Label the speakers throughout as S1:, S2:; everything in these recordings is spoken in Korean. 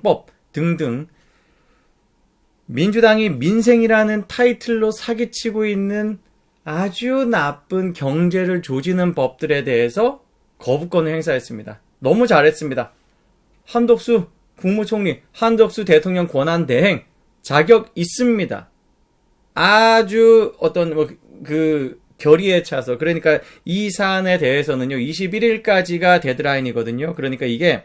S1: 법 등등 민주당이 민생이라는 타이틀로 사기치고 있는 아주 나쁜 경제를 조지는 법들에 대해서 거부권을 행사했습니다. 너무 잘했습니다. 한덕수 국무총리, 한덕수 대통령 권한대행 자격 있습니다. 아주 결의에 차서, 그러니까 이 사안에 대해서는요 21일까지가 데드라인이거든요. 그러니까 이게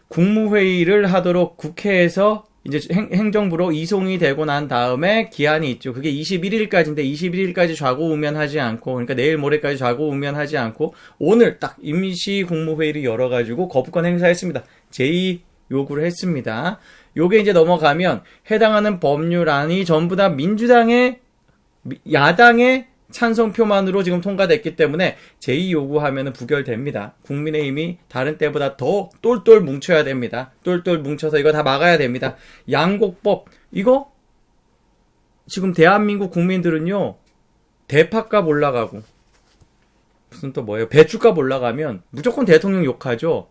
S1: 국무회의를 하도록 국회에서 이제 행정부로 이송이 되고 난 다음에 기한이 있죠. 그게 21일까지인데 21일까지 좌고우면하지 않고, 그러니까 내일 모레까지 좌고우면하지 않고 오늘 딱 임시 국무회의를 열어가지고 거부권 행사했습니다. 제2 요구를 했습니다. 요게 이제 넘어가면 해당하는 법률안이 전부 다 민주당의 야당의 찬성표만으로 지금 통과됐기 때문에 제2 요구하면 부결됩니다. 국민의힘이 다른 때보다 더 똘똘 뭉쳐야 됩니다. 똘똘 뭉쳐서 이거 다 막아야 됩니다. 양곡법, 이거 지금 대한민국 국민들은요 대파값 올라가고 무슨 또 뭐예요, 배추값 올라가면 무조건 대통령 욕하죠.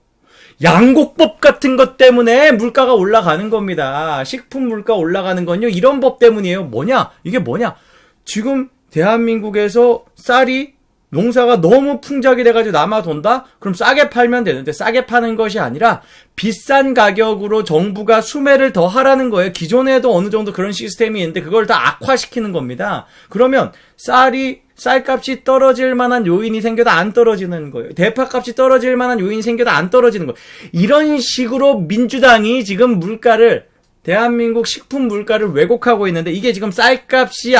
S1: 양곡법 같은 것 때문에 물가가 올라가는 겁니다. 식품 물가 올라가는 건요 이런 법 때문이에요. 뭐냐, 이게 뭐냐, 지금 대한민국에서 쌀이 농사가 너무 풍작이 돼가지고 남아돈다? 그럼 싸게 팔면 되는데 싸게 파는 것이 아니라 비싼 가격으로 정부가 수매를 더 하라는 거예요. 기존에도 어느 정도 그런 시스템이 있는데 그걸 다 악화시키는 겁니다. 그러면 쌀값이 떨어질 만한 요인이 생겨도 안 떨어지는 거예요. 대파값이 떨어질 만한 요인이 생겨도 안 떨어지는 거예요. 이런 식으로 민주당이 지금 대한민국 식품 물가를 왜곡하고 있는데, 이게 지금 쌀값이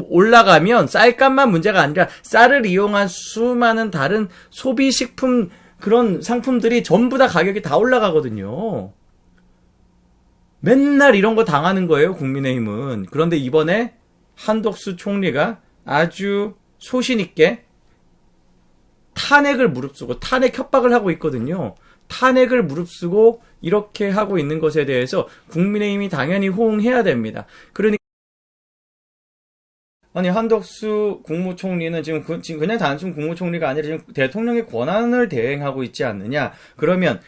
S1: 올라가면 쌀값만 문제가 아니라 쌀을 이용한 수많은 다른 소비식품 그런 상품들이 전부 다 가격이 다 올라가거든요. 맨날 이런 거 당하는 거예요, 국민의힘은. 그런데 이번에 한덕수 총리가 아주 소신있게 탄핵을 무릅쓰고 탄핵 협박을 하고 있거든요. 탄핵을 무릅쓰고 이렇게 하고 있는 것에 대해서 국민의힘이 당연히 호응해야 됩니다. 그러니까 아니, 한덕수 국무총리는 지금 그냥 단순 국무총리가 아니라 지금 대통령의 권한을 대행하고 있지 않느냐. 그러면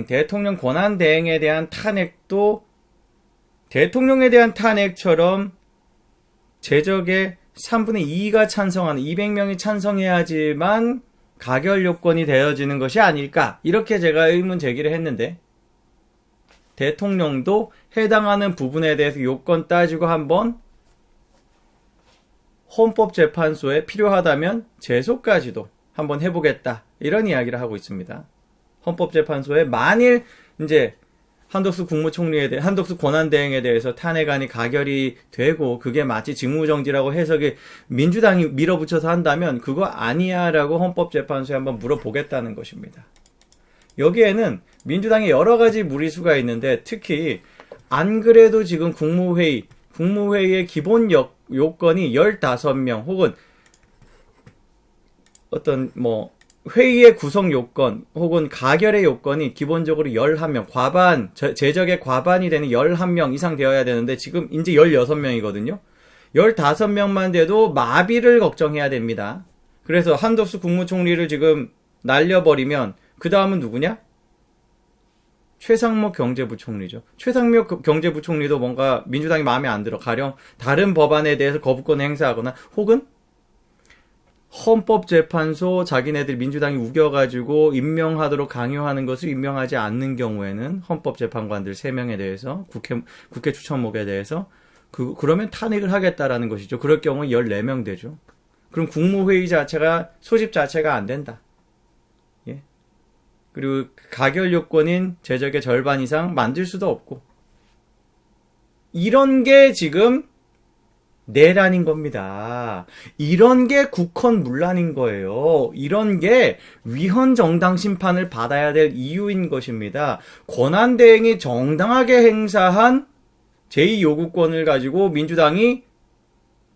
S1: 대통령 권한 대행에 대한 탄핵도 대통령에 대한 탄핵처럼 제적의 3분의 2가 찬성하는 200명이 찬성해야지만 가결 요건이 되어지는 것이 아닐까, 이렇게 제가 의문 제기를 했는데, 대통령도 해당하는 부분에 대해서 요건 따지고 한번 헌법재판소에 필요하다면 제소까지도 한번 해보겠다, 이런 이야기를 하고 있습니다. 헌법재판소에 만일 이제 한덕수 국무총리에 대해, 한덕수 권한대행에 대해서 탄핵안이 가결이 되고 그게 마치 직무정지라고 해석이 민주당이 밀어붙여서 한다면 그거 아니야 라고 헌법재판소에 한번 물어보겠다는 것입니다. 여기에는 민주당의 여러 가지 무리수가 있는데, 특히 안 그래도 지금 국무회의의 기본 요건이 15명 혹은 어떤 회의의 구성 요건 혹은 가결의 요건이 기본적으로 11명, 제적의 과반이 되는 11명 이상 되어야 되는데 지금 이제 16명이거든요. 15명만 돼도 마비를 걱정해야 됩니다. 그래서 한덕수 국무총리를 지금 날려버리면 그 다음은 누구냐? 최상목 경제부총리죠. 최상목 경제부총리도 뭔가 민주당이 마음에 안 들어. 가령 다른 법안에 대해서 거부권을 행사하거나 혹은 헌법재판소 자기네들 민주당이 우겨가지고 임명하도록 강요하는 것을 임명하지 않는 경우에는 헌법재판관들 3명에 대해서 국회 추천목에 대해서 그러면 탄핵을 하겠다라는 것이죠. 그럴 경우 14명 되죠. 그럼 국무회의 자체가 소집 자체가 안 된다. 예. 그리고 가결 요건인 제적의 절반 이상 만들 수도 없고, 이런 게 지금 내란인 겁니다. 이런 게 국헌문란인 거예요. 이런 게 위헌정당 심판을 받아야 될 이유인 것입니다. 권한대행이 정당하게 행사한 제2요구권을 가지고 민주당이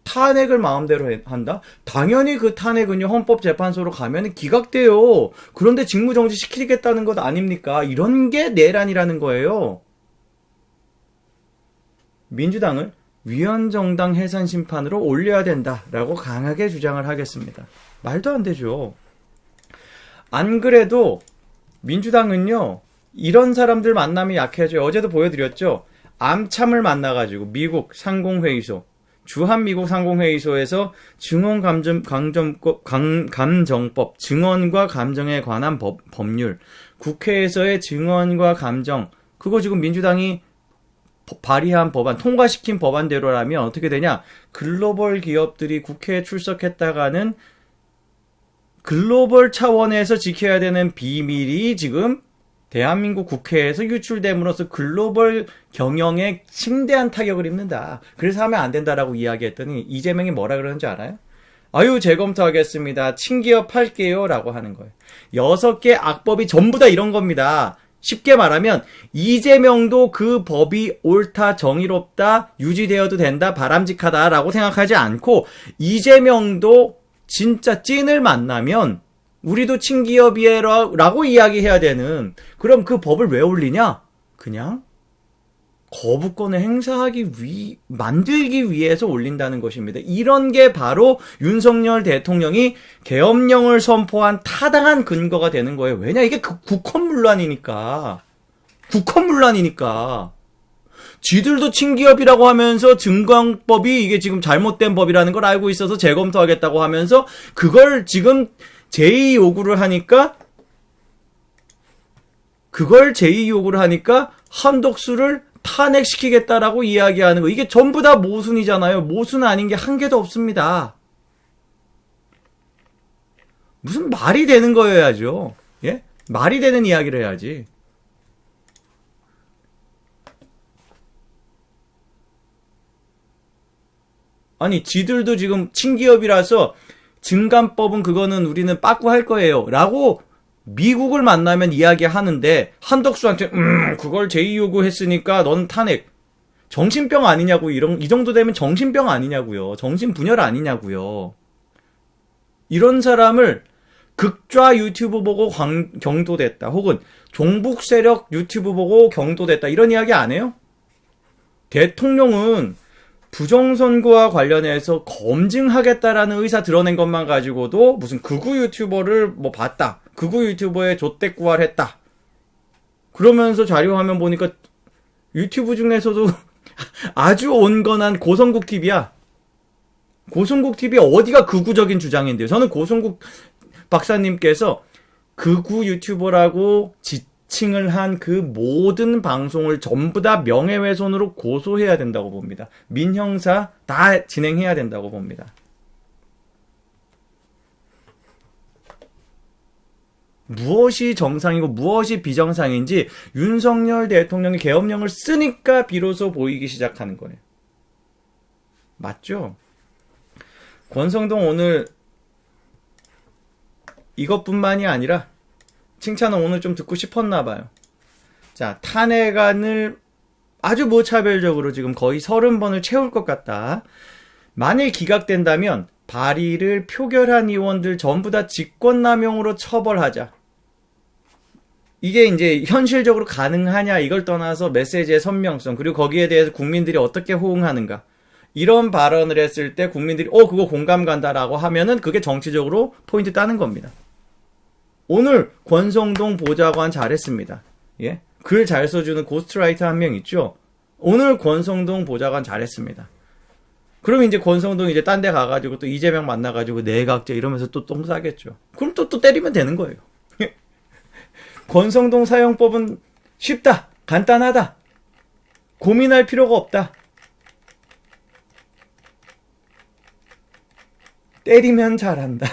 S1: 탄핵을 마음대로 한다? 당연히 그 탄핵은요, 헌법재판소로 가면 기각돼요. 그런데 직무정지 시키겠다는 것 아닙니까? 이런 게 내란이라는 거예요. 민주당을 위헌정당 해산 심판으로 올려야 된다라고 강하게 주장을 하겠습니다. 말도 안 되죠. 안 그래도 민주당은요, 이런 사람들 만나면 약해져요. 어제도 보여드렸죠. 암참을 만나가지고 미국 상공회의소, 주한미국 상공회의소에서 감정법, 증언과 감정에 관한 법률, 국회에서의 증언과 감정, 그거 지금 민주당이 발의한 법안, 통과시킨 법안대로라면 어떻게 되냐? 글로벌 기업들이 국회에 출석했다가는 글로벌 차원에서 지켜야 되는 비밀이 지금 대한민국 국회에서 유출됨으로써 글로벌 경영에 심대한 타격을 입는다. 그래서 하면 안 된다라고 이야기했더니 이재명이 뭐라 그러는지 알아요? 아유, 재검토하겠습니다. 친기업 할게요. 라고 하는 거예요. 6개 악법이 전부 다 이런 겁니다. 쉽게 말하면 이재명도 그 법이 옳다, 정의롭다, 유지되어도 된다, 바람직하다라고 생각하지 않고 이재명도 진짜 찐을 만나면 우리도 친기업이라고 이야기해야 되는, 그럼 그 법을 왜 올리냐? 그냥 거부권을 만들기 위해서 올린다는 것입니다. 이런 게 바로 윤석열 대통령이 계엄령을 선포한 타당한 근거가 되는 거예요. 왜냐? 이게 국헌문란이니까. 지들도 친기업이라고 하면서 증강법이 이게 지금 잘못된 법이라는 걸 알고 있어서 재검토하겠다고 하면서 그걸 지금 제2 요구를 하니까 한덕수를 탄핵시키겠다라고 이야기하는 거. 이게 전부 다 모순이잖아요. 모순 아닌 게 한 개도 없습니다. 무슨 말이 되는 거여야죠. 예? 말이 되는 이야기를 해야지. 아니, 지들도 지금 친기업이라서 증감법은 그거는 우리는 빠꾸 할 거예요. 라고 미국을 만나면 이야기하는데 한덕수한테 그걸 제2 요구했으니까 넌 탄핵. 정신병 아니냐고. 이 정도 되면 정신병 아니냐고요. 정신분열 아니냐고요. 이런 사람을 극좌 유튜브 보고 경도됐다. 혹은 종북 세력 유튜브 보고 경도됐다. 이런 이야기 안 해요? 대통령은 부정선거와 관련해서 검증하겠다라는 의사 드러낸 것만 가지고도 무슨 극우 유튜버를 뭐 봤다. 극우 유튜버의 좆대꾸알 했다. 그러면서 자료화면 보니까 유튜브 중에서도 아주 온건한 고성국 TV야. 고성국 TV 어디가 극우적인 주장인데요. 저는 고성국 박사님께서 극우 유튜버라고 지칭을 한 그 모든 방송을 전부 다 명예훼손으로 고소해야 된다고 봅니다. 민형사 다 진행해야 된다고 봅니다. 무엇이 정상이고 무엇이 비정상인지 윤석열 대통령이 계엄령을 쓰니까 비로소 보이기 시작하는 거예요. 맞죠? 권성동 오늘 이것뿐만이 아니라 칭찬은 오늘 좀 듣고 싶었나 봐요. 자, 탄핵안을 아주 무차별적으로 지금 거의 30번을 채울 것 같다. 만일 기각된다면 발의를 표결한 의원들 전부 다 직권남용으로 처벌하자. 이게 이제 현실적으로 가능하냐 이걸 떠나서 메시지의 선명성, 그리고 거기에 대해서 국민들이 어떻게 호응하는가, 이런 발언을 했을 때 국민들이 그거 공감 간다라고 하면은 그게 정치적으로 포인트 따는 겁니다. 오늘 권성동 보좌관 잘했습니다. 예? 글 잘 써주는 고스트라이터 한 명 있죠? 오늘 권성동 보좌관 잘했습니다. 그럼 이제 권성동 이제 딴 데 가가지고 또 이재명 만나가지고 내각제 이러면서 또 똥 싸겠죠. 그럼 또 때리면 되는 거예요. 권성동 사용법은 쉽다. 간단하다. 고민할 필요가 없다. 때리면 잘한다.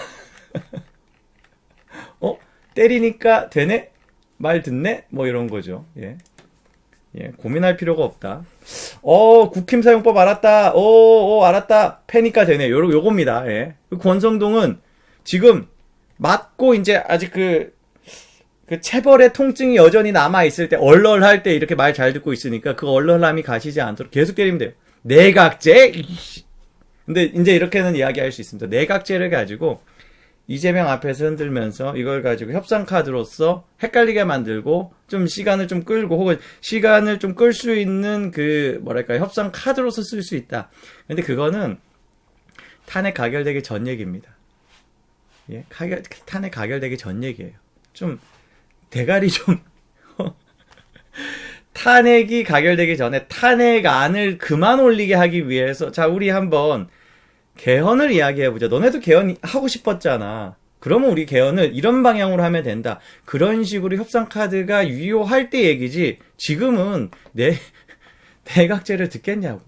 S1: 때리니까 되네? 말 듣네? 뭐 이런 거죠. 예. 고민할 필요가 없다. 국힘 사용법 알았다. 알았다. 패니까 되네. 요겁니다. 예. 권성동은 지금 맞고 이제 아직 그 체벌의 통증이 여전히 남아있을 때, 얼얼할 때 이렇게 말 잘 듣고 있으니까 그 얼얼함이 가시지 않도록 계속 때리면 돼요. 내각제? 근데 이제 이렇게는 이야기할 수 있습니다. 내각제를 가지고 이재명 앞에서 흔들면서 이걸 가지고 협상카드로서 헷갈리게 만들고 좀 시간을 좀 끌고 혹은 시간을 좀 끌 수 있는 협상카드로서 쓸 수 있다. 근데 그거는 탄핵 가결되기 전 얘기입니다. 예? 탄핵 가결되기 전 얘기예요. 좀 대가리 좀 탄핵이 가결되기 전에 탄핵안을 그만 올리게 하기 위해서, 자, 우리 한번 개헌을 이야기해보자. 너네도 개헌하고 싶었잖아. 그러면 우리 개헌을 이런 방향으로 하면 된다. 그런 식으로 협상카드가 유효할 때 얘기지, 지금은 내각제를 듣겠냐고.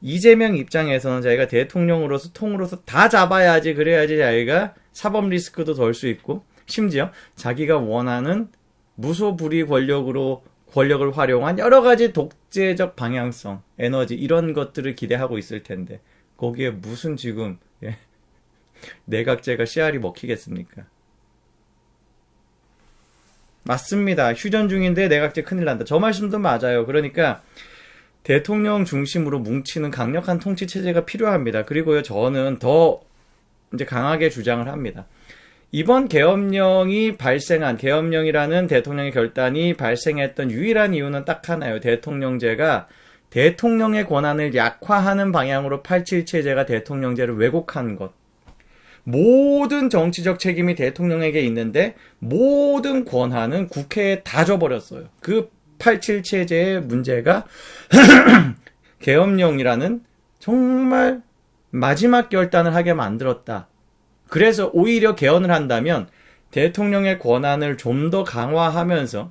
S1: 이재명 입장에서는 자기가 대통령으로서 통으로서 다 잡아야지, 그래야지 자기가 사법 리스크도 덜 수 있고, 심지어 자기가 원하는 무소불위 권력을 활용한 여러 가지 독재적 방향성, 에너지 이런 것들을 기대하고 있을 텐데 거기에 무슨 지금 내각제가 씨알이 먹히겠습니까? 맞습니다. 휴전 중인데 내각제 큰일 난다. 저 말씀도 맞아요. 그러니까 대통령 중심으로 뭉치는 강력한 통치 체제가 필요합니다. 그리고요, 저는 더 이제 강하게 주장을 합니다. 이번 계엄령이라는 대통령의 결단이 발생했던 유일한 이유는 딱 하나예요. 대통령제가 대통령의 권한을 약화하는 방향으로 87 체제가 대통령제를 왜곡한 것. 모든 정치적 책임이 대통령에게 있는데 모든 권한은 국회에 다 줘버렸어요. 그 87 체제의 문제가 계엄령이라는 정말 마지막 결단을 하게 만들었다. 그래서 오히려 개헌을 한다면 대통령의 권한을 좀 더 강화하면서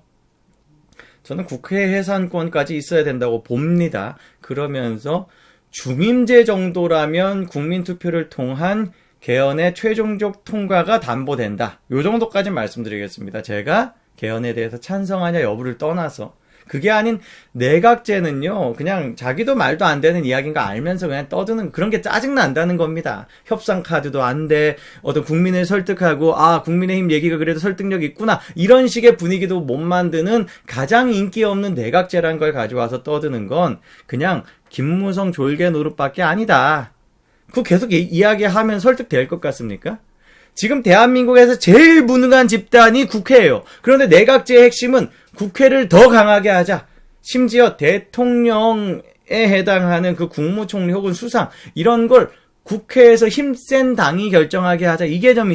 S1: 저는 국회 해산권까지 있어야 된다고 봅니다. 그러면서 중임제 정도라면 국민투표를 통한 개헌의 최종적 통과가 담보된다. 요 정도까지 말씀드리겠습니다. 제가 개헌에 대해서 찬성하냐 여부를 떠나서, 그게 아닌 내각제는요, 그냥 자기도 말도 안 되는 이야기인 거 알면서 그냥 떠드는 그런 게 짜증난다는 겁니다. 협상 카드도 안 돼. 어떤 국민을 설득하고, 아, 국민의힘 얘기가 그래도 설득력이 있구나. 이런 식의 분위기도 못 만드는 가장 인기 없는 내각제란 걸 가져와서 떠드는 건 그냥 김무성 졸개 노릇밖에 아니다. 그거 계속 이야기하면 설득될 것 같습니까? 지금 대한민국에서 제일 무능한 집단이 국회예요. 그런데 내각제의 핵심은 국회를 더 강하게 하자. 심지어 대통령에 해당하는 그 국무총리 혹은 수상, 이런 걸 국회에서 힘센 당이 결정하게 하자. 이게 점이잖아요.